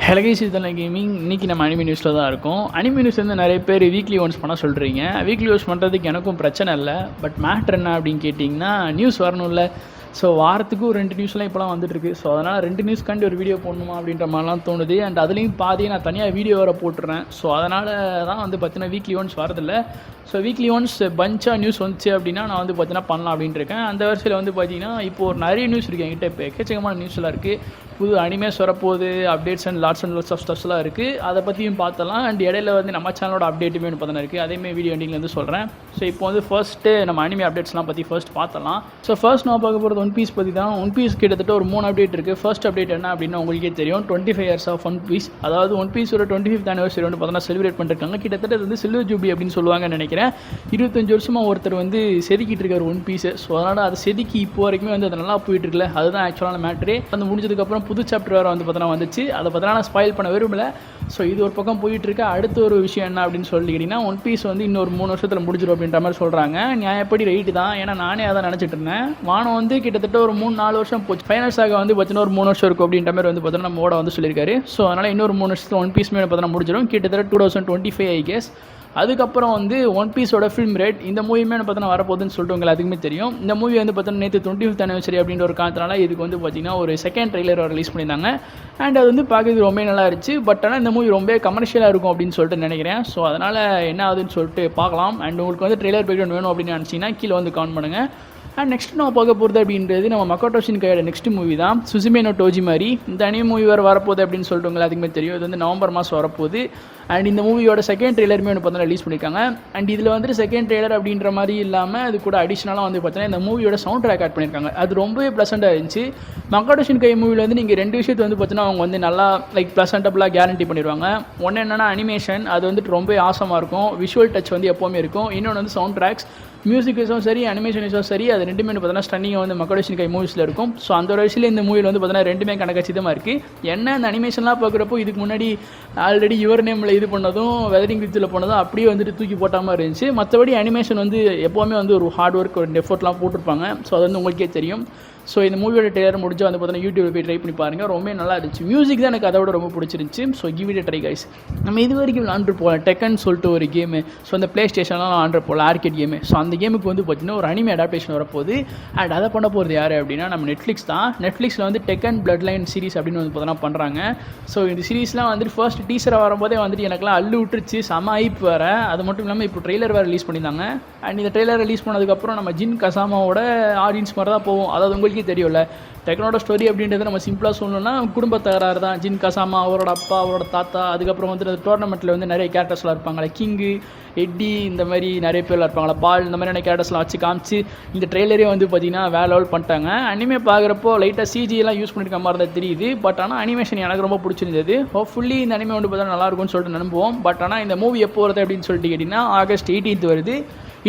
ஹலகேஷ் இதெல்லாம் கேமிங் இன்றைக்கி நம்ம அனிமி நியூஸில் தான் இருக்கோம். அனிமி நியூஸ் வந்து நிறைய பேர் வீக்லி ஒன்ஸ் பண்ண சொல்கிறீங்க. வீக்லி ஒன்ஸ் பண்ணுறதுக்கு எனக்கும் பிரச்சனை இல்லை. பட் மேட்ரு என்ன அப்படின்னு கேட்டிங்கன்னா, நியூஸ் வரணும்ல. ஸோ வாரத்துக்கு ஒரு 2 நியூஸ்லாம் இப்போலாம் வந்துட்டுருக்கு. ஸோ அதனால் 2 நியூஸ்க்காண்டி ஒரு வீடியோ போடணுமா அப்படின்ற மாதிரிலாம் தோணுது. அண்ட் அதுலேயும் பாதி நான் தனியாக வீடியோ வர போட்டுறேன். ஸோ அதனால் தான் வந்து பார்த்தீங்கன்னா வீக்லி ஒன்ஸ் வரதில்லை. ஸோ வீக்லி ஒன்ஸ் பஞ்சாக நியூஸ் வந்துச்சு அப்படின்னா நான் வந்து பார்த்தீங்கன்னா பண்ணலாம் அப்படின்ட்டு இருக்கேன். அந்த வரிசையில் வந்து பார்த்தீங்கன்னா இப்போ ஒரு நிறைய நியூஸ் இருக்குது என்கிட்ட. இப்போ எக்கச்சக்கமான நியூஸ்லாம் இருக்குது. புது அனிமேஸ் வரப்போகுது, அப்டேட்ஸ் அண்ட் லாட்ஸ் ஆஃப் ஸ்டஃப்ஸ்லாம் இருக்குது. அதை பற்றியும் பார்த்தலாம். அண்ட் இடையில வந்து நம்ம சேனலோட அப்டேட்டுமே ஒன்று பார்த்தா இருக்குது. அதேமாதிரி வீடியோ எண்டிங்லேருந்து சொல்கிறேன். ஸோ இப்போ வந்து ஃபர்ஸ்ட்டு நம்ம அனிமே அப்டேட்ஸ்லாம் பற்றி ஃபர்ஸ்ட் பார்த்தலாம். ஸோ ஃபர்ஸ்ட் நான் பார்க்க போகிறது ஒன் பீஸ் பற்றி தான். ஒன் பீஸ் கிட்டத்தட்ட ஒரு 3 அப்டேட் இருக்குது. ஃபர்ஸ்ட் அப்டேட் என்ன அப்படின்னா உங்களுக்கே தெரியும், 25 years ஆஃப் ஒன் பீஸ். அதாவது ஒன் பீஸோட 25th anniversary வந்து பார்த்தோன்னா செலிப்ரேட் பண்ணிருக்காங்க. கிட்டத்தட்ட வந்து சில்வர் ஜூப்ளி அப்படின்னு சொல்லுவாங்கன்னு நினைக்கிறேன். 25 வருஷமாக ஒருத்தர் வந்து செதுக்கிட்டு இருக்காரு ஒன் பீஸை. ஸோ அதனால் அதை செதுக்கி இப்போ வரைக்குமே வந்து அது நல்லா போயிட்டு இருக்குல்ல, அதுதான் ஆக்சுவலான மேட்ரு. வந்து முடிஞ்சதுக்கப்புறம் புது சாப்டர் வேறு வந்து பார்த்தோன்னா வந்துச்சு. அதை பார்த்தா நான் ஸ்பாயில் பண்ண விரும்பல. ஸோ இது ஒரு பக்கம் போயிட்டு இருக்கு. அடுத்த ஒரு விஷயம் என்ன அப்படின்னு சொல்லிக்கிட்டிங்கன்னா, ஒன் பீஸ் வந்து இன்னொரு 3 வருஷத்தில் முடிஞ்சிடும் அப்படின்ற மாதிரி சொல்கிறாங்க. நியாயப்படி ரைட்டு தான். ஏன்னா நானே அதான் நினச்சிட்டு இருந்தேன். வானம் வந்து கிட்டத்தட்ட ஒரு 3-4 வருஷம் போச்சு. ஃபைனல்ஸாக வந்து பார்த்தீங்கன்னா ஒரு 3 வருஷம் இருக்கும் அப்படின்ற மாதிரி வந்து பார்த்தோன்னா நம்ம ஓட வந்து சொல்லியிருக்காரு. ஸோ அதனால் இன்னொரு 3 வருஷத்தில் ஒன் பீஸ் பார்த்தோன்னா முடிஞ்சிடும். கிட்டத்தட்ட 2025 ஐ கெஸ். அதுக்கப்புறம் வந்து ஒன் பீஸோட ஃபில்ம் ரேட் இந்த மூவியுமே பார்த்தோன்னா வரப்போகுதுன்னு சொல்லிட்டு உங்களுக்கு அதுக்குமே தெரியும். இந்த மூவி வந்து பார்த்தோன்னா நேற்று 25th anniversary அப்படின்ற ஒரு காரணத்தினால இதுக்கு வந்து பார்த்திங்கன்னா ஒரு செகண்ட் ட்ரெய்லர் ரிலீஸ் பண்ணியிருந்தாங்க. அண்ட் அது வந்து பார்க்குறது ரொம்ப நல்லா இருந்துச்சு. பட் ஆனால் இந்த மூவி ரொம்ப கமர்ஷியலாக இருக்கும் அப்படின்னு சொல்லிட்டு நினைக்கிறேன். ஸோ அதனால் என்ன ஆகுதுன்னு சொல்லிட்டு பார்க்கலாம். அண்ட் உங்களுக்கு வந்து ட்ரெய்லர் பேக்ரவுண்ட் வேணும் அப்படின்னு நினச்சிங்கன்னா கீழே வந்து கமெண்ட் பண்ணுங்கள். அண்ட் நெக்ஸ்ட் நம்ம பார்க்க போகிறது அப்படின்றது நம்ம மக்கோட்டோ ஷின்காயோட நெக்ஸ்ட் மூவி தான், சுசுமே நோ டோஜி மாதிரி. இந்த அனிமே மூவி வேறு வரப்போகுது அப்படின்னு சொல்லிட்டு உங்களுக்கு அதுக்குமே தெரியும். இது வந்து நவம்பர் மாதம் வரப்போகுது. அண்ட் இந்த மூவியோட செகண்ட் ட்ரெய்லருமே வந்து பார்த்தீங்கன்னா ரிலீஸ் பண்ணியிருக்காங்க. அண்ட் இதில் வந்துட்டு செகண்ட் ட்ரெய்லர் அப்படின்ற மாதிரி இல்லாமல் அது கூட அடிஷ்னலாக வந்து பார்த்தீங்கன்னா இந்த மூவியோட சவுண்ட் ட்ராக் ஆட் பண்ணியிருக்காங்க. அது ரொம்பவே ப்ளசண்ட்டாக இருந்துச்சு. மக்கோட்டோ ஷின்காய் மூவியில் வந்து நீங்கள் 2 விஷயத்தை வந்து பார்த்தீங்கன்னா அவங்க வந்து நல்லா லைக் ப்ளசண்டபுளாக கேரண்டி பண்ணிடுவாங்க. ஒன்று என்னென்னா அனிமேஷன், அது வந்துட்டு ரொம்ப ஆசமாக இருக்கும். விஷுவல் டச் வந்து எப்போவுமே இருக்கும். இன்னொன்று வந்து சவுண்ட் ட்ராக்ஸ், மியூசிக் விஷயம் சரி, அனிமேஷன் விஷயம் சரி, அது ரெண்டுமே பார்த்தீங்கன்னா ஸ்டன்னிங்காக வந்து மக்கோட்டோ ஷின்காய் மூவிஸில் இருக்கும். ஸோ அந்த ஒரு விஷயத்தில் இந்த மூவியில் வந்து பார்த்தீங்கன்னா ரெண்டுமே கணக்கச்சிதமாக இருக்குது. என்ன அந்த அனிமேஷன்லாம் பார்க்குறப்போ இதுக்கு முன்னாடி ஆல்ரெடி யுவர் நேமில் இது பண்ணதும் வெதரிங் வித்தில் போனதும் அப்படியே வந்துட்டு தூக்கி போட்டாமல் இருந்துச்சு. மற்றபடி அனிமேஷன் வந்து எப்போவுமே வந்து ஒரு ஹார்ட் ஒர்க், ஒரு எஃபோர்ட்லாம் போட்டிருப்பாங்க. ஸோ அது வந்து உங்களுக்கே தெரியும். ஸோ இந்த மூவியோட ட்ரெய்லர் முடிஞ்சு வந்து பார்த்தீங்கன்னா யூடியூப்ல போய் ட்ரை பண்ணி பாருங்கள். ரொம்ப நல்லா இருந்துச்சு. மியூசிக் தான் எனக்கு அதை விட ரொம்ப பிடிச்சிருந்துச்சு. So give it try guys. நம்ம இது வரைக்கும் விளாண்டு போகலாம் டெக்கன்னு சொல்லிட்டு ஒரு கேமு. ஸோ அந்த ப்ளே ஸ்டேஷன்லாம் ஆண்ட்ரு போகலாம் ஆர்கேட் கேமு. ஸோ அந்த கேமுக்கு வந்து பார்த்தீங்கன்னா ஒரு அனிமே அடாப்டேஷன் வரப்போகுது. அண்ட் அதை பண்ண போகிறது யார் அப்படின்னா நம்ம நெட்ஃப்ளிக்ஸ் தான். நெட்ஃப்ளிக்ஸில் வந்து டெக்கன் பிளட் லைன் சீரிஸ் அப்படின்னு வந்து பார்த்தீங்கன்னா பண்ணுறாங்க. ஸோ இந்த சீரிஸ்லாம் வந்துட்டு ஃபர்ஸ்ட் டீசராக வரும்போதே வந்துட்டு எனக்குலாம் அள்ளு விட்டுருச்சு. செம ஐப் வேறு. அது மட்டும் இல்லாமல் இப்போ ட்ரெய்லர் வேறு ரிலீஸ் பண்ணியிருந்தாங்க. அண்ட் இந்த ட்ரெய்லர் ரிலீஸ் பண்ணதுக்கப்புறம் நம்ம ஜின் கசாமாவோட ஆடியன்ஸ் மாதிரி தான் போவோம். அதாவது உங்களுக்கே தெரியும்ல, டெக்னோட ஸ்டோரி அப்படின்றத நம்ம சிம்பிளாக சொல்லணும்னா குடும்ப தகராறு தான். ஜின் கசாமா, அவரோட அப்பா, அவரோட தாத்தா, அதுக்கப்புறம் வந்து அந்த டோர்னமெண்ட்டில் வந்து நிறைய கேரக்டர்ஸ்லாம் இருப்பாங்களே, கிங்கு, எட்டி, இந்த மாதிரி நிறைய பேர்லாம் இருப்பாங்களா, பால், இந்த மாதிரியான கேரக்டர்ஸ்லாம் வச்சு காமிச்சு இந்த ட்ரெய்லரே வந்து பார்த்திங்கன்னா வேற லெவல் பண்ணிட்டாங்க. அனிமே பார்க்குறப்போ லைட்டாக சிஜியெல்லாம் யூஸ் பண்ணியிருக்க மாதிரி தான் தெரியுது. பட் ஆனால் அனிமேஷன் எனக்கு ரொம்ப பிடிச்சிருந்தது. ஹோப்ஃபுல்லி இந்த அனிமே வந்து பார்த்தா நல்லாயிருக்கும்னு சொல்லிட்டு நம்புவோம். பட் ஆனால் இந்த மூவி எப்போ வருது அப்படின்னு சொல்லிட்டு கேட்டிங்கன்னா August 18th வருது.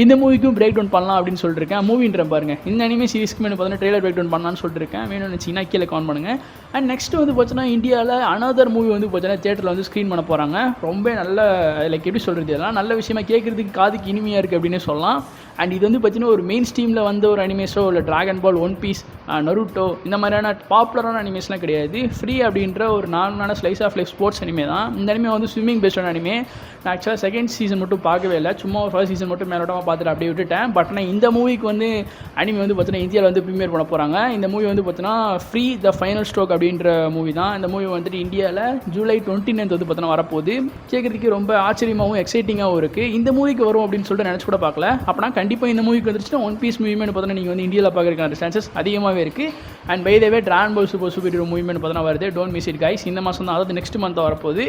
இந்த மூவிக்கும் பிரேக் டவுன் பண்ணலாம் அப்படின்னு சொல்லிட்டு இருக்கேன். மூவின்ற பாருங்க, இந்த அனிமே சீரிஸ்க்கு பார்த்தீங்கன்னா ட்ரெய்லர் பிரேக் டவுன் பண்ணலான்னு சொல்லிட்டு இருக்கேன். வேணும்னு வச்சிங்கன்னா கீழே கமெண்ட் பண்ணுங்கள். அண்ட் நெக்ஸ்ட் வந்து பார்த்தீங்கன்னா இந்தியாவில் அனதர் மூவி வந்து பார்த்தீங்கன்னா தியேட்டரில் வந்து ஸ்க்ரீன் பண்ண போகிறாங்க. ரொம்ப நல்ல லைக் எப்படி சொல்கிறது, இதெல்லாம் நல்ல விஷயமா கேட்குறதுக்கு காதுக்கு இனிமையாக இருக்குது அப்படின்னு சொல்லலாம். அண்ட் இது வந்து பார்த்தீங்கன்னா ஒரு மெயின் ஸ்ட்ரீமில் வந்து ஒரு அனிமேஷோ இல்லை Dragon Ball, One Piece, Naruto இந்த மாதிரியான பாப்புலரான அனிமேஷன்லாம் கிடையாது. ஃப்ரீ அப்படின்ற ஒரு நார்மலான slice of life sports anime தான். இந்த அனிமே வந்து ஸ்விம்மிங் பேஸ்டான அனிமே. நான் ஆக்சுவலாக செகண்ட் சீசன் மட்டும் பார்க்கவே இல்லை. சும்மா ஒரு ஃபர்ஸ்ட் சீசன் மட்டும் மேலோட்டமாக பார்த்துட்டு அப்படியே விட்டுட்டேன். பட் ஆனால் இந்த மூவிக்கு வந்து அனிமே வந்து பார்த்தீங்கன்னா இந்தியாவில் வந்து ப்ரீமியர் பண்ண போகிறாங்க. இந்த மூவி வந்து பார்த்தீங்கன்னா ஃப்ரீ த ஃபைனல் ஸ்ட்ரோக் அப்படின்ற மூவி தான். இந்த மூவி வந்துட்டு இந்தியாவில் July 29th வந்து பார்த்தீங்கன்னா வரப்போகுது. கேட்குறதுக்கு ரொம்ப ஆச்சரியமாகவும் எக்ஸைட்டிங்காகவும் இருக்குது. இந்த மூவிக்கு வரும் அப்படின்னு சொல்லிட்டு நினச்சி கூட பார்க்கல. அப்படின்னா கண்டிப்பாக இந்த மூவிக்கு வந்துச்சுன்னா ஒன் பீஸ் மூவிமே பார்த்தீங்கன்னா நீங்கள் வந்து இந்தியாவில் பார்க்குறதுக்கான சான்சஸ் அதிகமாகவே இருக்குது. And by the way Dragon Ball Super Hero மூவிமே பார்த்தீங்கன்னா வருது. Don't miss it guys. இந்த மாதம் தான், அதாவது நெக்ஸ்ட் மந்த் வரப்போகுது.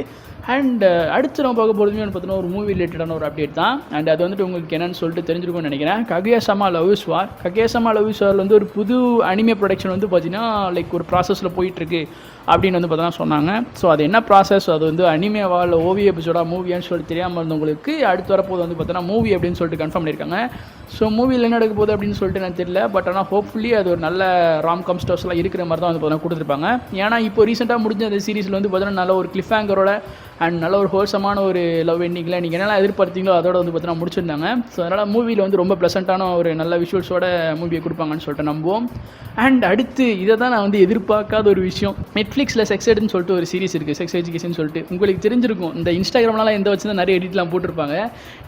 அண்ட் அடுத்து நம்ம பார்க்க போகிறதுமே பார்த்தீங்கன்னா ஒரு மூவி ரிலேட்டடான ஒரு அப்டேட் தான். அண்ட் அது வந்துட்டு உங்களுக்கு என்னன்னு சொல்லிட்டு தெரிஞ்சிருக்கும்னு நினைக்கிறேன். Kaguya sama love is war. Kaguya sama love is வாரில் வந்து ஒரு புது அனிமே ப்ரொடக்ஷன் வந்து பார்த்தீங்கன்னா லைக் ஒரு ப்ராசஸில் போயிட்டுருக்கு அப்படின்னு வந்து பார்த்தீங்கன்னா சொன்னாங்க. ஸோ அது என்ன ப்ராசஸ், அது வந்து அனிமேவா இல்லை ஓவிய எபிசோடா மூவியான்னு சொல்லிட்டு தெரியாமல் இருந்தவங்களுக்கு அடுத்து வரப்போது வந்து பார்த்தீங்கன்னா மூவி அப்படின்னு சொல்லிட்டு கன்ஃபார்ம் பண்ணியிருக்காங்க. ஸோ மூவியில் என்ன நடக்க போகுது அப்படின்னு சொல்லிட்டு எனக்கு தெரியல. பட் ஆனால் ஹோப்ஃபுல்லி அது ஒரு நல்ல ராம்காம் ஸ்டோர்ஸ்லாம் இருக்கிற மாதிரி தான் வந்து பார்த்தீங்கன்னா கொடுத்துருப்பாங்க. ஏன்னா இப்போ ரீசெண்டாக முடிஞ்ச அந்த சீரிஸில் வந்து பார்த்தீங்கன்னா நல்ல ஒரு கிளிஃப் ஹேங்கரோட அண்ட் நல்ல ஒரு ஹோல்சமான ஒரு லவ் எண்டிங்கில் நீங்கள் என்னெல்லாம் எதிர்பார்த்தீங்களோ அதோட வந்து பார்த்தீங்கன்னா முடிச்சிருந்தாங்க. ஸோ அதனால் மூவியில் வந்து ரொம்ப ப்ளசண்ட்டான ஒரு நல்ல விஷுவல்ஸோட மூவியை கொடுப்பாங்கன்னு சொல்லிட்டு நம்புவோம். அண்ட் அடுத்து இதை தான் நான் வந்து எதிர்பார்க்காத ஒரு விஷயம், நெட்ஃப்ளிக்ஸில் செக்ஸ் எட்னு சொல்லிட்டு ஒரு சீரிஸ் இருக்குது, செக்ஸ் எஜுகேஷன் சொல்லிட்டு. உங்களுக்கு தெரிஞ்சிருக்கும், இந்த இன்ஸ்டாகிராம்லாம் எந்த வச்சு தான் நிறைய எடிட்லாம் போட்டிருப்பாங்க.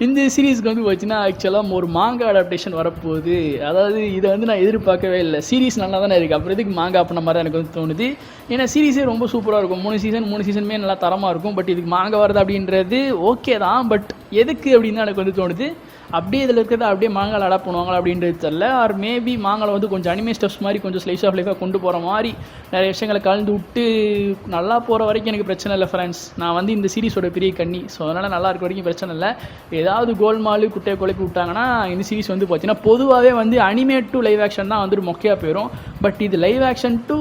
இந்த சீரிஸ்க்கு வந்து பார்த்தீங்கன்னா ஆக்சுவலாக ஒரு மாங்கா அடாப்டேஷன் வரப்போகுது. அதாவது இதை வந்து நான் எதிர்பார்க்கவே இல்லை. சீரிஸ் நல்லா தானே இருக்குது, அப்புறம் இதுக்கு மாங்கா அப்படின்ற மாதிரி எனக்கு வந்து தோணுது. ஏன்னா சீரிஸே ரொம்ப சூப்பராக இருக்கும், 3 சீசனுமே நல்லா தரமாக இருக்கும். பட் இதுக்கு மாங்கா வருது அப்படின்றது ஓகே தான், பட் எதுக்கு அப்படின்னு தான் எனக்கு வந்து தோணுது. அப்படியே இதில் இருக்கிறத அப்படியே மாங்கால் அடாப்ட் பண்ணுவாங்களா அப்படின்றது தெரியல. ஆர் மேபி மாங்கால் வந்து கொஞ்சம் அனிமே ஸ்டெப்ஸ் மாதிரி கொஞ்சம் ஸ்லைஸ் ஆஃப் லைஃபாக கொண்டு போகிற மாதிரி நிறைய விஷயங்களை கலந்து விட்டு நல்லா போகிற வரைக்கும் எனக்கு பிரச்சனை இல்லை ஃப்ரெண்ட்ஸ். நான் வந்து இந்த சீரிஸோட பெரிய கண்ணி. ஸோ அதனால் நல்லா இருக்க வரைக்கும் பிரச்சனை இல்லை. ஏதாவது கோல்மாலு குட்டையை குழப்பி விட்டாங்கன்னா இந்த சீரிஸ் வந்து பார்த்தீங்கன்னா பொதுவாகவே வந்து அனிமே டு லைவ் ஆக்ஷன் தான் வந்துட்டு மொக்கையாக போயிடும். பட் இது லைவ் ஆக்ஷன் டு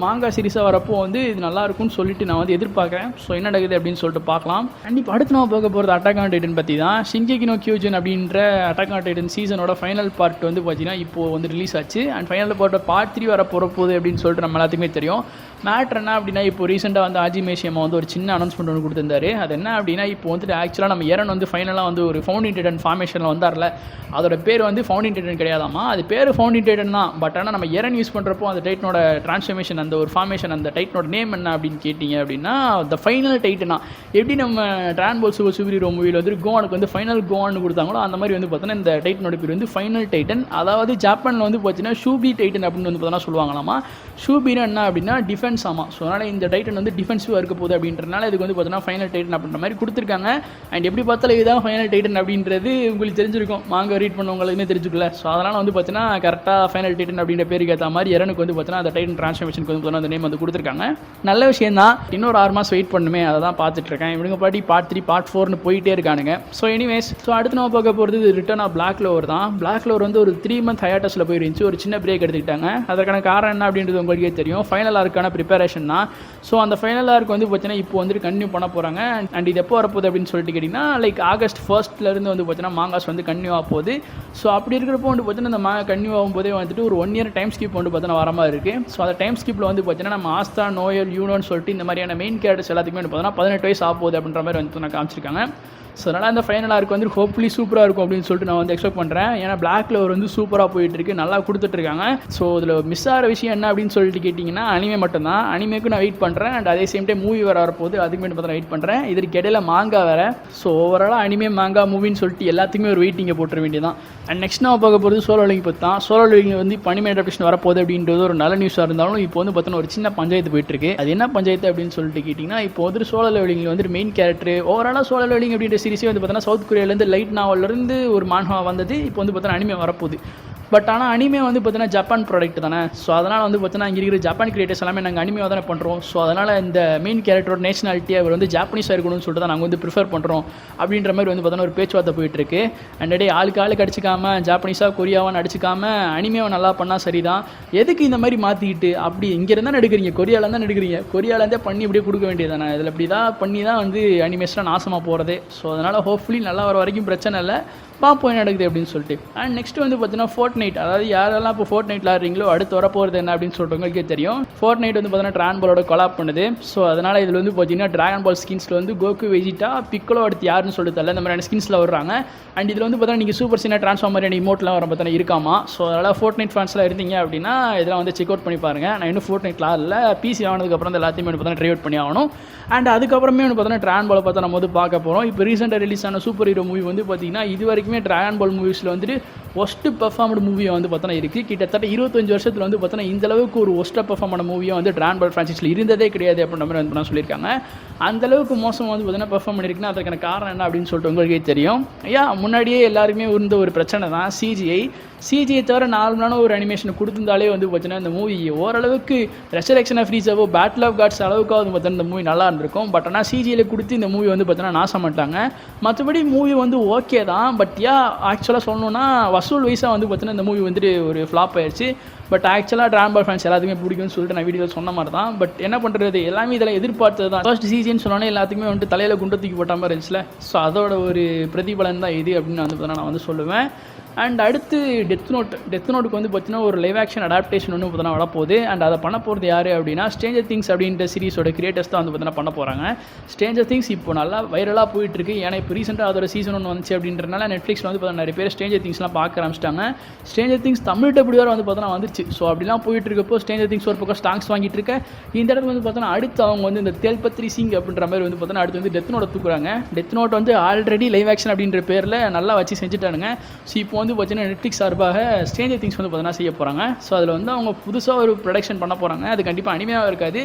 மாங்கா சீரிஸாக வரப்போ வந்து இது நல்லா இருக்கும்னு சொல்லிட்டு நான் வந்து எதிர்பார்க்குறேன். ஸோ என்ன நடக்குது அப்படின்னு சொல்லிட்டு பார்க்கலாம். அண்ட் இப்போ அடுத்து நான் பார்க்க போகிறது அட்டாக் ஆன் டைட்டன் பற்றி தான். ஷிங்கேகி நோ கியோஜன் அப்படின்ற அட்டாக் ஆன் டைட்டன் சீசனோட ஃபைனல் பார்ட் வந்து பார்த்தீங்கன்னா இப்போது வந்து ரிலீஸ் ஆச்சு. அண்ட் ஃபைனல் பார்ட் 3 வர போகுது அப்படின்னு சொல்லிட்டு நம்ம எல்லாத்துக்குமே தெரியும். மேட்ரு என்ன அப்படின்னா, இப்போ ரீசெண்டாக வந்து ஆஜிமேஷியம்மா வந்து ஒரு சின்ன அனௌன்ஸ்மெண்ட் ஒன்று கொடுத்துருந்தாரு. அது என்ன அப்படின்னா, இப்போ வந்துட்டு ஆக்சுவலாக நம்ம எரன் வந்து ஃபைனலாக வந்து ஒரு ஃபவுண்டிங் டைட்டன் ஃபார்மேஷனில் வந்தார்ல, அதோட பேர் வந்து ஃபவுண்டிங் டைட்டன் கிடையாதாமா, அது பேர் ஃபவுண்டிங் டைட்டன் தான். பட் ஆனால் நம்ம எரன் யூஸ் பண்ணுறப்போ அந்த டைட்டனோட ட்ரான்ஸ்ஃபர்மேஷன், அந்த ஒரு ஃபார்மேஷன், அந்த டைட்டனோட நேம் என்ன அப்படின்னு கேட்டிங்க அப்படின்னா த ஃபைனல் டைட்டனா. எப்படி நம்ம டிராகன் பால் சூப்பர் ஹீரோ மூவியில் வந்து கோவானுக்கு வந்து ஃபைனல் கோவான்னு கொடுத்தாங்களோ அந்த மாதிரி வந்து பார்த்தோன்னா இந்த டைட்டனோட பேர் வந்து ஃபைனல் டைட்டன். அதாவது ஜப்பானில் வந்து பார்த்தீங்கன்னா ஷூபி டைட்டன் அப்படின்னு வந்து பார்த்தோன்னா சொல்லுவாங்களாமா. ஷூபினா என்ன அப்படின்னா டிஃபென்ஸ் ஆமாம். ஸோ அதனால் இந்த டைட்டன் வந்து டிஃபென்சிவாக இருக்க போகுது அப்படின்றனால இதுக்கு வந்து பார்த்தோன்னா ஃபைனல் டைட்டன் அப்படின்ற மாதிரி கொடுத்துருக்காங்க. அண்ட் எப்படி பார்த்தாலும் இதுதான் ஃபைனல் டைட்டன் அப்படின்றது உங்களுக்கு தெரிஞ்சிருக்கும், மாங்க ரீட் பண்ணவங்களுக்குமே தெரிஞ்சுக்கல. ஸோ அதனால் வந்து பார்த்தீங்கன்னா கரெக்டாக ஃபைனல் டைட்டன் அப்படின்ற பேருக்கு ஏற்ற மாதிரி எரனுக்கு வந்து பார்த்தீங்கன்னா அந்த டைட்டன் ட்ரான்ஸ்ஃபர்மேஷனுக்கு வந்து பார்த்தீங்கன்னா அந்த நேம் வந்து கொடுத்துருக்காங்க. நல்ல விஷயம் தான். இன்னொரு 6 மாதம் வெயிட் பண்ணுமே, அதை தான் பார்த்துட்ருக்கேன். இவங்க பாட்டி பார்ட் 3 பார்ட் 4னு போயிட்டே இருக்கானுங்க. ஸோ எனிவேஸ், ஸோ அடுத்து நம்ம பார்க்க போகிறது ரிட்டர்ன் ஆஃப் பிளாக் லோவர் தான். பிளாக் லோவர் வந்து ஒரு 3 மந்த் ஹையாட்டஸில் போயிருந்துச்சு, ஒரு சின்ன பிரேக் எடுத்துக்கிட்டாங்க. அதற்கான காரணம் என்ன அப்படின்றது உங்களுக்கே தெரியும், ஃபைனல் ஆர்க்கான ப்ரிப்பரேஷன் தான். ஸோ அந்த ஃபைனல் ஆர்க் வந்து பார்த்தீங்கன்னா இப்போ வந்துட்டு கன்டினியூ பண்ண போகிறாங்க. அண்ட் இது எப்போ வரப்போகுது அப்படின்னு சொல்லிட்டு கேட்டிங்கன்னா லைக் ஆகஸ்ட் 1 வந்து பார்த்தீங்கன்னா மாங்காஸ் வந்து கன்டினியூ ஆக போகுது. ஸோ அப்படி இருக்கிறப்போ வந்து பார்த்தீங்கன்னா இந்த மாங்கா கன்டினியூ ஆகும்போதே வந்துட்டு ஒரு 1 இயர் டைம் ஸ்கிப் வந்து பார்த்தீங்கன்னா வர மாதிரி இருக்குது. ஸோ அந்த டைம் ஸ்கிப்பில் வந்து பார்த்தீங்கன்னா நம்ம ஆஸ்தா, நோயல், யூனோன்னு சொல்லிட்டு இந்த மாதிரியான மெயின் கேரக்டர்ஸ் எல்லாத்துக்குமே வந்து பார்த்தீங்கன்னா 18 வயசு ஆக போகுது அப்படின்ற மாதிரி வந்து நான் காமிச்சிருக்காங்க. ஸோ அதனால் அந்த ஃபைனல் ஆர்க் வந்து ஹோப்ஃபுல்லி சூப்பராக இருக்கும் அப்படின்னு சொல்லிட்டு நான் வந்து எக்ஸ்பெக்ட் பண்ணுறேன். ஏன்னா பிளாக் லவர் வந்து சூப்பராக போயிட்டுருக்கு, நல்லா கொடுத்துட்ருக்காங்க. ஸோ இதில் மிஸ் ஆகிற விஷயம் என்ன அப்படின்னு சொல்லிட்டு கேட்டிங்கன்னா அனிமே மட்டும்தான். அனிமேக்கு நான் வெயிட் பண்ணுறேன். அண்ட் அதே சேம் டைம் மூவி வரப்போகுது, அதுக்கு மட்டும் பார்த்தா வெயிட் பண்ணுறேன். இதற்கு இடையில மாங்கா வேறு. ஸோ ஓவராலாக அனிமே மாங்கா மூவின்னு சொல்லிட்டு எல்லாத்துக்குமே ஒரு வெயிட்டிங்கை போட்டுற வேண்டியதான். அண்ட் நெக்ஸ்ட் நான் பார்க்க போகிறது சோலோ லெவலிங் பற்றி தான். சோலோ லெவலிங் வந்து இப்போ அனிமே அடாப்டேஷன் வரப்போகுது அப்படின்றது ஒரு நல்ல நியூஸாக இருந்தாலும் இப்போ வந்து பார்த்தோன்னா ஒரு சின்ன பஞ்சாயத்து போயிட்டுருக்கு. அது என்ன பஞ்சாயத்து அப்படின்னு சொல்லிட்டு கேட்டிங்கன்னா, இப்போ வந்து சோலோ லெவலிங்கில் வந்து மெயின் கேரக்டர் ஓவராலாக சோலோ லெவலிங் அப்படின்ற சீரிஸே வந்து பார்த்தோன்னா சவுத் கொரியாவிலேருந்து லைட் நாவல்லேருந்து ஒரு மான்ஹா வந்தது. இப்போ வந்து பார்த்தோன்னா அனிமே வரப்போகுது. பட் ஆனால் அனிமே வந்து பார்த்தீங்கன்னா ஜப்பான் ப்ராடக்ட் தானே. ஸோ அதனால் வந்து பார்த்தீங்கன்னா இங்கே இருக்கிற ஜப்பான் கிரியேட்டர்ஸ் எல்லாமே நாங்கள் அனிமே தானே பண்ணுறோம். ஸோ அதனால் இந்த மெயின் கேரக்டரோட நேஷனாலிட்டி அவர் வந்து ஜாப்பனீஸாக இருக்கணும்னு சொல்லிட்டு தான் நாங்கள் வந்து ப்ரிஃபர் பண்ணுறோம் அப்படின்ற மாதிரி வந்து பார்த்தோன்னா ஒரு பேச்சுவார்த்தை போயிட்டுருக்கு. அண்ட் ஆளுக்கு அடிச்சிக்காமல் ஜாப்பனீஸாக கொரியாவான்னு அடிச்சிக்காமல் அனிமேவை நல்லா பண்ணால் சரி தான். எதுக்கு இந்த மாதிரி மாற்றிக்கிட்டு அப்படி இங்கே இருந்தால் எடுக்கிறீங்க, கொரியாவில் தான் எடுக்கிறீங்க, கொரியாவிலேருந்தே பண்ணி இப்படியே கொடுக்க வேண்டியதானே. இதில் இப்படி தான் பண்ணி தான் வந்து அனிமேஸ்லாம் நாசமாக போகிறது. ஸோ அதனால் ஹோப்ஃபுல்லி நல்லா வர வரைக்கும் பிரச்சனை இல்லை, பார்ப்போம் என்ன நடக்குது அப்படின்னு சொல்லிட்டு. அண்ட் நெக்ஸ்ட் வந்து பார்த்தீங்கன்னா ஃபோர்ட்நைட், அதாவது யாரெல்லாம் இப்போ ஃபோர்ட்நைட் விளாட்றீங்களோ அடுத்து வரப்போகிறது என்ன அப்படின்னு சொல்லிட்டு உங்களுக்கே தெரியும். ஃபோர்ட்நைட் வந்து பார்த்தீங்கன்னா டிராகன் பாலோட கொலாப் பண்ணுது. ஸோ அதனால் இதில் வந்து பார்த்தீங்கன்னா டிராகன் பால் ஸ்கின்ஸில் வந்து கோகு, வெஜிட்டா, பிக்கலோ அடுத்து யாருன்னு சொல்லிட்டு தெரியல, இந்த மாதிரியான ஸ்கின்ஸில் வர்றாங்க. அண்ட் இதில் வந்து பார்த்தீங்கன்னா நீங்கள் சூப்பர் சீனா ட்ரான்ஸ்ஃபார்மர் இமோட்லாம் வர பார்த்தீங்கன்னா இருக்காமா. ஸோ அதனால் ஃபோர்ட்நைட் ஃபேன்ஸ்லாம் இருந்தீங்க அப்படின்னா இதெல்லாம் வந்து செக் அவுட் பண்ணி பாருங்கள். நான் இன்னும் ஃபோர்ட்நைட்லாம் இல்லை, பிசி ஆனதுக்கப்புறம் எல்லாத்தையுமே வந்து பார்த்தீங்கன்னா ட்ரை அவுட் பண்ணி ஆகணும். அண்ட் அதுக்கப்புறமே வந்து பார்த்தீங்கன்னா டிராகன் பாலை பார்த்தா நம்ம வந்து பார்க்க போகிறோம். இப்போ ரீசெண்டாக ரிலீஸ் ஆன சூப்பர் ஹீரோ மூவி வந்து பார்த்தீங்கன்னா இது வரைக்குமே டிராகன் பால் மூவிஸில் வந்துட்டு ஒஸ்ட்டு பெர்ஃபார்ம்டு மூவியாக வந்து பார்த்தோன்னா இருக்குது. கிட்டத்தட்ட 25 வருஷத்தில் வந்து பார்த்தோன்னா இந்த அளவுக்கு ஒரு ஒஸ்ட்டாக பெர்ஃபார்ம் பண்ண மூவியாக வந்து டிராகன் பால் ஃப்ரான்ச்சைஸில் இருந்ததே கிடையாது அப்படின்ற மாதிரி வந்து நான் சொல்லியிருக்காங்க. அந்தளவுக்கு மோசமாக வந்து பார்த்தீங்கன்னா பெர்ஃபார்ம் பண்ணியிருக்குன்னா அதுக்கான காரணம் என்ன அப்படின்னு சொல்லிட்டு உங்களுக்கே தெரியும். முன்னாடியே எல்லாருமே இருந்த ஒரு பிரச்சனை தான் சிஜிஐ தவிர நார்மலான ஒரு அனிமேஷன் கொடுத்துருந்தாலே வந்து பார்த்தீங்கன்னா இந்த மூவி ஓரளவுக்கு ரெசரக்ஷன் ஆஃப் ஃப்ரீஸாவோ பேட்டில் ஆஃப் காட்ஸ் அளவுக்காக வந்து பார்த்தீங்கன்னா இந்த மூவி நல்லா இருந்திருக்கும். பட் ஆனால் சிஜியில் கொடுத்து இந்த மூவி வந்து பார்த்தீங்கன்னா நாசம் பண்ணிட்டாங்க. மற்றபடி மூவி வந்து ஓகே தான். பட் ஆக்சுவலாக சொல்லணும்னா வசூல் வைஸாக வந்து பார்த்தீங்கன்னா இந்த மூவி வந்துட்டு ஒரு ஃப்ளாப் ஆயிடுச்சு. பட் ஆக்சுவலாக டிராகன் பால் ஃபேன்ஸ் எல்லாத்துக்குமே பிடிக்கும்னு சொல்லிட்டு நான் வீடியோவில் சொன்ன மாதிரி தான். பட் என்ன பண்ணுறது, எல்லாமே இதில் எதிர்பார்த்தது தான். ஃபர்ஸ்ட் சீசன் சொன்னோன்னே எல்லாத்துக்குமே வந்துட்டு தலையில் குண்டை தூக்கி போட்ட மாதிரி இருந்துச்சுல. ஸோ அதோட ஒரு பிரதிபலன் தான் இது அப்படின்னு வந்து பார்த்தீங்கன்னா நான் வந்து சொல்லுவேன். அண்ட் அடுத்து டெத் நோட்டுக்கு வந்து பார்த்தீங்கன்னா ஒரு லைவ் ஆக்ஷன் அடாப்டேஷன் ஒன்று பார்த்தீங்கன்னா வரப்போகுது. அண்ட் அதை பண்ண போகிறது யார் அப்படின்னா ஸ்ட்ரேஞ்சர் திங்ஸ் அப்படின்ற சீரிஸோட கிரியேட்டர்ஸ் தான் வந்து பார்த்தீங்கன்னா பண்ண போகிறாங்க. ஸ்ட்ரேஞ்சர் திங்ஸ் இப்போ நல்லா வைரலாக போயிட்டுருக்கு. ஏன்னா இப்போ ரீசெண்டாக அதோட சீசன் ஒன்று வந்துச்சு அப்படின்றனால நெட்ஃப்ளிக்ஸில் வந்து பார்த்தீங்கன்னா நிறைய பேர் ஸ்ட்ரேஞ்சர் திங்ஸ்லாம் பார்க்க ஆரம்பிச்சிட்டாங்க. ஸ்ட்ரேஞ்சர் திங்ஸ் தமிழ் டபுள் வேறு வந்து பார்த்தீங்கன்னா வந்துச்சு. ஸோ அப்படிலாம் போயிட்டு இருக்கப்போ ஸ்ட்ரேஞ்சர் திங்ஸ் ஒரு பக்கம் ஸ்டாங்ஸ் வாங்கிட்டு இருக்க இந்த இடத்துல வந்து பார்த்தீங்கன்னா அடுத்து அவங்க வந்து இந்த தேல்பத்ரி சிங் அப்படின்ற மாதிரி வந்து பார்த்தீங்கன்னா அடுத்து வந்து டெத் நோட்டை தூக்குறாங்க. டெத் நோட் வந்து ஆல்ரெடி லைவ் ஆக்ஷன் அப்படின்ற பேரில் நல்லா வச்சு செஞ்சுட்டானுங்க. ஸோ இப்போ வந்து பார்த்தீங்கன்னா நெட்ஃப்ளிக்ஸ் சார்பாக ஸ்ட்ரேஞ்சர் திங்ஸ் வந்து பார்த்தீங்கன்னா செய்ய போகிறாங்க. ஸோ அதில் வந்து அவங்க புதுசாக ஒரு ப்ரொடக்ஷன் பண்ண போகிறாங்க. அது கண்டிப்பாக அனிமையாக இருக்காது.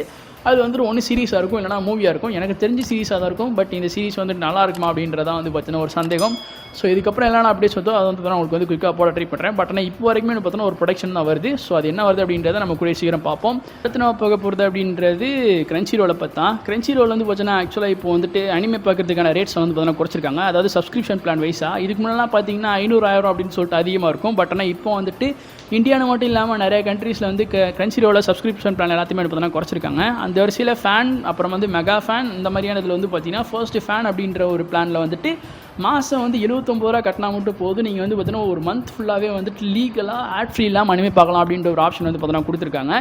அது வந்துட்டு ஒன்று சீரிஸாக இருக்கும் இல்லைனா மூவியாக இருக்கும். எனக்கு தெரிஞ்சு சீரிஸாக தான் இருக்கும். பட் இந்த சீரிஸ் வந்துட்டு நல்லா இருக்குமா அப்படின்றதான் வந்து பார்த்தீங்கன்னா ஒரு சந்தேகம். ஸோ இதுக்கப்புறம் எல்லாம் அப்டேட்ஸ் வந்து அதை வந்து உங்களுக்கு வந்து குயிக்காக போட ட்ரை பண்ணுறேன். பட் ஆனால் இப்போ வரைக்குமே பார்த்தீங்கன்னா ஒரு ப்ரொடக்ஷன் தான் வருது. ஸோ அது என்ன வருது அப்படின்றத நம்ம கூட சீக்கிரம் பார்ப்போம். அடுத்து நம்ம போக போகிறது அப்படின்றது Crunchyroll பார்த்தா. Crunchyroll வந்து பார்த்தீங்கன்னா ஆக்சுவலாக இப்போ வந்துட்டு அனிமே பார்க்கறதுக்கான ரேட்ஸ் வந்து பார்த்தீங்கன்னா குறைச்சிருக்காங்க. அதாவது சப்ஸ்கிரிப்ஷன் பிளான் வைஸாக இதுக்கு முன்னெல்லாம் பார்த்தீங்கன்னா 500 அப்படின்னு சொல்லிட்டு அதிகமாக இருக்கும். பட் ஆனால் இப்போ வந்துட்டு இந்தியாவில் மட்டும் இல்லாமல் நிறைய கண்ட்ரீஸில் வந்து Crunchyroll சப்ஸ்கிரிப்ஷன் பிளான் எல்லாத்தையுமே பார்த்தீங்கன்னா குறைச்சிருக்காங்க. அந்த வரிசையில் ஃபேன் அப்புறம் வந்து மெகா ஃபேன் இந்த மாதிரியான இதில் வந்து பார்த்தீங்கன்னா ஃபர்ஸ்ட் ஃபேன் அப்படின்ற ஒரு பிளானில் வந்துட்டு மாதம் வந்து 79 ரூபா கட்டினா மட்டும் போது நீங்கள் வந்து பார்த்தீங்கன்னா ஒரு மந்த் ஃபுல்லாகவே வந்துட்டு லீகலாக ஆட் ஃப்ரீ இல்லாமல் அனிமே பார்க்கலாம் அப்படின்ற ஒரு ஆப்ஷன் வந்து பார்த்தீங்கன்னா கொடுத்துருக்காங்க.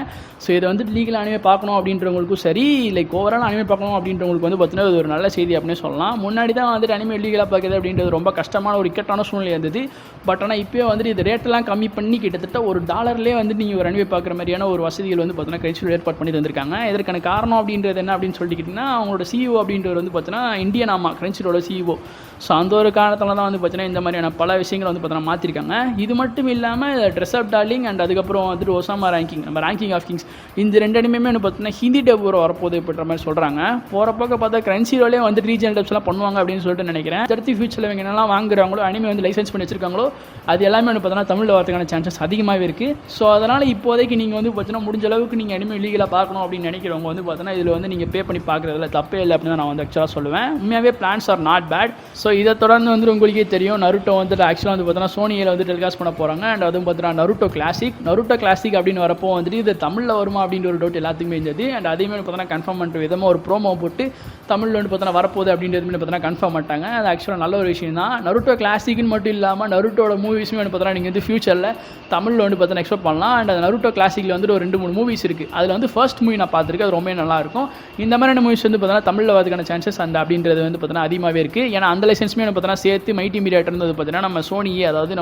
ஸோ இதை வந்துட்டு லீகலாக அனிமே பார்க்கணும் அப்படின்றவங்களுக்கும் சரி, லைக் ஓவரால் அனிமே பார்க்கணும் அப்படின்றவங்களுக்கு வந்து பார்த்தீங்கன்னா இது ஒரு நல்ல செய்தி அப்படின்னு சொல்லலாம். முன்னாடி தான் வந்துட்டு அனிமே லீகலாக பார்க்குறது அப்படின்றது ரொம்ப கஷ்டமான ஒரு இக்கட்டான சூழ்நிலை இருந்தது. பட் ஆனால் இப்போயே வந்துட்டு இது ரேட்டெல்லாம் கம்மி பண்ணி கிட்டத்தட்ட $1 வந்துட்டு நீங்கள் ஒரு அனிமே பார்க்குற மாதிரியான ஒரு வசதிகள் வந்து பார்த்தீங்கன்னா Crunchyroll ஏற்பாடு பண்ணி தந்திருக்காங்க. இதற்கான காரணம் அப்படின்றது என்ன அப்படின்னு சொல்லிக்கிட்டிங்கன்னா அவங்களோட CEO அப்படின்றது வந்து பார்த்தீங்கன்னா இந்தியன் Crunchyroll CEO. ஸோ அந்த ஒரு காரணத்தில் தான் வந்து பார்த்தீங்கன்னா இந்த மாதிரியான பல விஷயங்களை வந்து பார்த்தீங்கன்னா மாற்றிருக்காங்க. இது மட்டும் இல்லாமல் ட்ரெஸ் அப் டார்லிங் அண்ட் அதுக்கப்புறம் வந்துட்டு ஒசாமா ரேங்கிங் ஆஃப் கிங்ஸ் இந்த ரெண்டு அனிமே வந்து பார்த்தீங்கன்னா ஹிந்தி டப் வரப்போகுது அப்படின்ற மாதிரி சொல்கிறாங்க. போகிறப்பக்க பார்த்தா Crunchyroll வந்து ரீஜனல் டப்ஸ்லாம் பண்ணுவாங்க அப்படின்னு சொல்லிட்டு நினைக்கிறேன். அடுத்து ஃபியூச்சரில் இவங்க என்னெல்லாம் வாங்குறாங்களோ அனிமே வந்து லைசன்ஸ் பண்ணி வச்சிருக்காங்களோ அது எல்லாமே வந்து பார்த்தீங்கன்னா தமிழில் வரதுக்கான சான்சஸ் அதிகமாகவே இருக்குது. ஸோ அதனால் இப்போதைக்கு நீங்கள் வந்து பார்த்தீங்கன்னா முடிஞ்ச அளவுக்கு நீங்கள் அனிமே லீகலாக பார்க்கணும் அப்படின்னு நினைக்கிறவங்க வந்து பார்த்தீங்கன்னா இதில் வந்து நீங்கள் பே பண்ணி பார்க்குறதுல தப்பே இல்லை அப்படின்னு நான் வந்து ஆக்சுவலாக சொல்லுவேன். உண்மையாகவே plans are not bad. So இதை தொடர்ந்து வந்து உங்களுக்கே தெரியும் நருட்டோ வந்துட்டு ஆக்சுவலாக வந்து பார்த்தீங்கன்னா சோனியில் வந்து டெலிகாஸ்ட் பண்ண போகிறாங்க. அண்ட் அதுவும் பார்த்தீங்கன்னா நருட்டோ கிளாசிக் அப்படின்னு வரப்போ வந்துட்டு இது தமிழில் வருமா அப்படின்ற ஒரு டவுட் எல்லாத்துக்குமே இருந்தது. அண்ட் அதையுமே பார்த்தீங்கன்னா கன்ஃபார்ம் பண்ணுற விதமாக ஒரு ப்ரோமோ போட்டு தமிழில் வந்து பார்த்தீங்கன்னா வரப்போகுது அப்படின்றது பார்த்தீங்கன்னா கன்ஃபார்ம் பண்ணிட்டாங்க. அது ஆக்சுவலாக நல்ல ஒரு விஷயம் தான். நருட்டோ கிளாசிக்னு மட்டும் இல்லாமல் நருட்டோட மூவிஸுமே வந்து பார்த்தீங்கன்னா நீங்கள் வந்து ஃபியூச்சரில் தமிழில் வந்து பார்த்தீங்கன்னா எக்ஸ்பெக்ட் பண்ணலாம். அண்ட் அந்த நருட்டோ கிளாசிக்கில் வந்துட்டு ஒரு 2-3 மூவிஸ் இருக்குது. அதில் வந்து ஃபர்ஸ்ட் மூவி நான் பார்த்துருக்கேன். அது ரொம்ப நல்லாயிருக்கும். இந்த மாதிரியான மூவிஸ் வந்து பார்த்தீங்கன்னா தமிழில் வரதுக்கான சான்சஸ் அந்த அப்படின்றது வந்து பார்த்தீங்கன்னா அதிகமாகவே இருக்குது. ஏன்னா அந்த லைசன்ஸுமே வந்து பார்த்தீங்கன்னா சேர்த்து மைட்டி மீடியாட்டர் வந்து பார்த்தீங்கன்னா நம்ம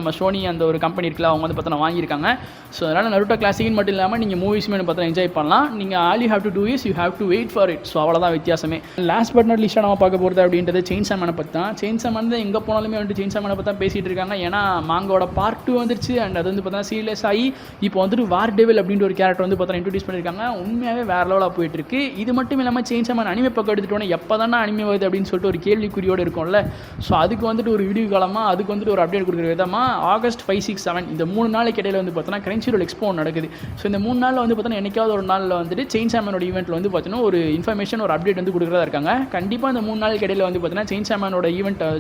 சோனி அந்த ஒரு கம்பெனி இருக்குல்ல அவங்க வந்து பார்த்தீங்கன்னா வாங்கியிருக்காங்க. ஸோ அதனால் நருட்டோ கிளாசிக்னு மட்டும் இல்லாமல் நீங்கள் மூவிஸுமே பார்த்தீங்கன்னா என்ஜாய் பண்ணலாம். நீங்கள் all you have to do is you have to wait for it. So அவ்வளோதான் வித்தியாசமே. லாஸ்ட் பட் நாட் லிஸ்ட்டாக நம்ம பார்க்க போகிறது அப்படின்றது ChainsawMan பற்றி தான். ChainsawMan தான் எங்கே போனாலுமே வந்துட்டு ChainsawMan பற்றி தான் பேசிகிட்டு இருக்காங்க. ஏன்னா மாங்கோட பார்ட் 2 வந்துருச்சு. அண்ட் அது வந்து பார்த்தீங்கன்னா சீரியஸ் ஆகி இப்போ வந்துட்டு வார் டெவில் அப்படின்ற ஒரு கேரக்டர் வந்து பார்த்தீங்கன்னா இன்ட்ரோடியூஸ் பண்ணியிருக்காங்க. உண்மையாகவே வேறு லெவலாக போயிட்டு இருக்கு. இது மட்டும் இல்லாமல் ChainsawMan அனிமே பக்கம் எடுத்துட்டோன்னா எப்போ தானே அனிமே வருது அப்படின்னு சொல்லிட்டு ஒரு கேள்விக்குறியோடு இருக்கும்ல. ஸோ அதுக்கு வந்துட்டு ஒரு வீடியோ காலமாக அதுக்கு வந்துட்டு ஒரு அப்டேட் கொடுக்குற விதமாக ஆகஸ்ட் 5, 6, 7 இந்த 3 நாளைக்கு இடையில வந்து பார்த்தீங்கன்னா Crunchyroll எக்ஸ்போ நடக்குது. ஸோ இந்த 3 நாளில் வந்து பார்த்தீங்கன்னா என்னைக்காவது ஒரு நாளில் வந்துட்டு ChainsawManோட ஈவெண்ட்டில் வந்து பார்த்தீங்கன்னா ஒரு இன்ஃபர்மேஷன் ஒரு அப்டேட் வந்து கொடுக்குறதா இருக்காங்க. கண்டிப்பாக இந்த 3 நாளுக்கு இடையில வந்து பார்த்தீங்கன்னா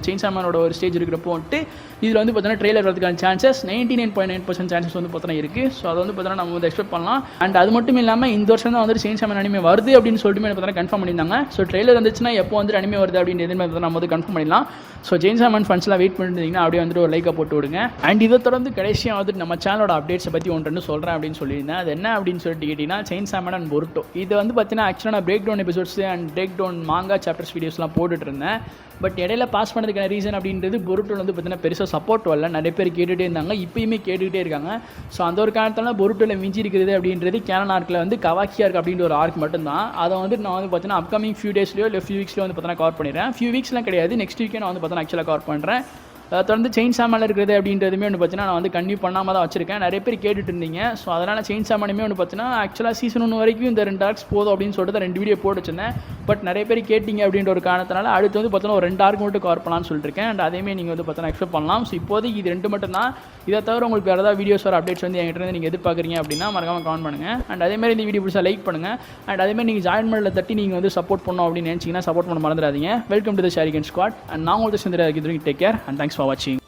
ChainsawManோட ஒரு ஸ்டேஜ் இருக்கிறப்போ வந்துட்டு இதில் வந்து பார்த்தீங்கன்னா ட்ரெய்லர் வரதுக்கான சான்சஸ் 99.9% சான்சஸ் வந்து பார்த்தீங்கன்னா இருக்குது. ஸோ அதை வந்து பார்த்தீங்கன்னா நம்ம வந்து எக்ஸ்பெக்ட் பண்ணலாம். அண்ட் அது மட்டும் இல்லாமல் இந்த வருஷம் தான் வந்துட்டு ChainsawMan அனிமே வருது அப்படின்னு சொல்லிட்டு பார்த்தீங்கன்னா கன்ஃபார்ம் பண்ணியிருந்தாங்க. ஸோ ட்ரெய்லர் வந்துச்சுன்னா எப்போ வந்து அனிமே வருது அப்படின்னு எதுவுமே நம்ம வந்து கன்ஃபார்ம் பண்ணிடலாம். ஸோ ChainsawMan ஃபன்ஸ்லாம் வெயிட் பண்ணியிருந்தீங்கன்னா அப்படியே வந்துட்டு ஒரு லைக்கை போட்டு விடுங்க. அண்ட் இதை தொடர்ந்து கடைசியாக வந்துட்டு நம்ம சேனலோட அப்டேட்ஸை பற்றி ஒன்று சொல்கிறேன் அப்படின்னு சொல்லியிருந்தேன். அது என்ன அப்படின்னு சொல்லிட்டு கேட்டிங்கன்னா ChainsawMan அண்ட் பொருட்டோ. இது வந்து பார்த்தீங்கன்னா ஆக்சுவலாக நான் break down episodes and break down manga chapters வீடியோஸ்லாம் போட்டுட்டு இருந்தேன். பட் இடையில பாஸ் பண்ணதுக்கான ரீசன் அப்படின்றது பொருட்டோ வந்து பார்த்தீங்கன்னா பெருசாக சப்போர்ட் வரல. நிறைய பேர் கேட்டுகிட்டே இருந்தாங்க, இப்போயுமே கேட்டுக்கிட்டே இருக்காங்க. ஸோ அந்த ஒரு காரணத்தால் பொருட்டோவில் மிஞ்சி இருக்கிறது அப்படின்றது கேனன் ஆர்க்கில் வந்து கவாக்கியா இருக்குது அப்படின்ற ஒரு ஆர்க் மட்டும்தான். அதை வந்து நான் வந்து பார்த்தீங்கன்னா அப்கமிங் ஃபியூ டேஸ்லையோ இல்லை ஃபியூ வீக்ஸ்லையோ வந்து பார்த்தீங்கன்னா கவர் பண்ணிடுறேன். ஃபியூ வீக்ஸ்லாம் கிடையாது, நெக்ஸ்ட் வீக்கே நான் வந்து பார்த்தீங்கன்னா ஆக்சுவலாக கவர் பண்ணுறேன். தொடர்ந்து ChainsawMan இருக்கிறது அப்படின்றதுமே ஒன்று பார்த்தீங்கன்னா நான் வந்து கன்டினியூ பண்ணாமல் தான் வச்சிருக்கேன். நிறைய பேர் கேட்டுட்டு இருந்தீங்க. ஸோ அதனால் ChainsawManமே ஒன்று பார்த்தீங்கன்னா ஆக்சுவலாக சீசன் 1 வரைக்கும் இந்த 2 ஆர்க்ஸ் போதும் அப்படின்னு சொல்லிட்டு 2 வீடியோ போட்டு வச்சிருந்தேன். பட் நிறைய பேர் கேட்டிங்க அப்படின்ற ஒரு காரணத்தினால அடுத்து வந்து பார்த்தீங்கன்னா ஒரு 2 ஆர்க் மட்டும் கவர் பண்ணலாம்னு சொல்லியிருக்கேன். அண்ட் அதேமே நீங்கள் வந்து பார்த்தீங்கன்னா எக்ஸ்பெக்ட் பண்ணலாம். ஸோ இப்போதைக்கு இது 2 மட்டும் தான். இதை தவிர உங்களுக்கு வேறு ஏதாவது வீடியோஸ் வர அப்டேட்ஸ் வந்து என்கிட்ட நீங்கள் எதிர்பார்க்குறீங்க அப்படின்னா மறக்காமல் கமெண்ட் பண்ணுங்கள். அண்ட் அதேமாதிரி இந்த வீடியோ பிடிச்சா லைக் பண்ணுங்கள். அண்ட் அதேமாதிரி நீங்கள் ஜாயின் பண்ணல தட்டி நீங்கள் வந்து சப்போர்ட் பண்ணணும் அப்படின்னு நினச்சிங்கன்னா சப்போர்ட் பண்ண மறந்துடாதீங்க. Welcome to the Sharingan Squad. And நான் உங்களுக்கு take care and thanks for வாட்சிங்.